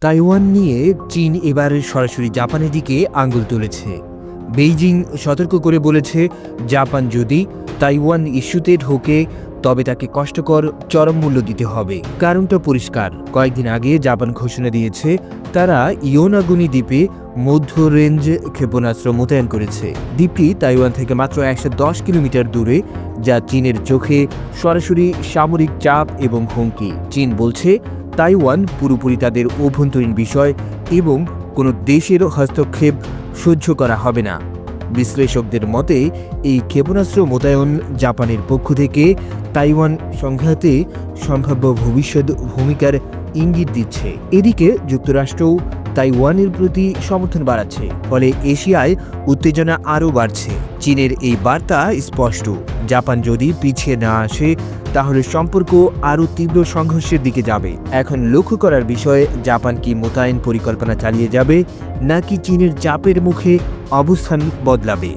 Taiwan নিয়ে চীন এবার সরাসরি জাপানের দিকে আঙুল তুলেছে। বেইজিং সতর্ক করে বলেছে, জাপান যদি তাইওয়ান ইস্যুতে ঢোকে তবে তাকে কষ্টকর চরম মূল্য দিতে হবে। কারণটা পরিষ্কার, কয়েকদিন আগে জাপান ঘোষণা দিয়েছে তারা ইয়োনাগুনি দ্বীপে মধ্য রেঞ্জ ক্ষেপণাস্ত্র মোতায়েন করেছে। দ্বীপটি তাইওয়ান থেকে মাত্র 110 কিলোমিটার দূরে, যা চীনের চোখে সরাসরি সামরিক চাপ এবং হুমকি। চীন বলছে তাইওয়ান পুরোপুরি তাদের অভ্যন্তরীণ বিষয় এবং কোনো দেশের হস্তক্ষেপ সহ্য করা হবে না। বিশ্লেষকদের মতে এই ক্ষেপণাস্ত্র মোতায়েন জাপানের পক্ষ থেকে তাইওয়ান সংঘাতে সম্ভাব্য ভবিষ্যৎ ভূমিকার ইঙ্গিত দিচ্ছে। এদিকে যুক্তরাষ্ট্রও তাইওয়ানের প্রতি সমর্থন বাড়াচ্ছে, ফলে এশিয়ায় উত্তেজনা আরও বাড়ছে। চীনের এই বার্তা স্পষ্ট, জাপান যদি পিছিয়ে না আসে তাহলে সম্পর্ক আরও তীব্র সংঘর্ষের দিকে যাবে। এখন লক্ষ্য করার বিষয়, জাপান কি মোতায়েন পরিকল্পনা চালিয়ে যাবে নাকি চীনের চাপের মুখে অবস্থান বদলাবে।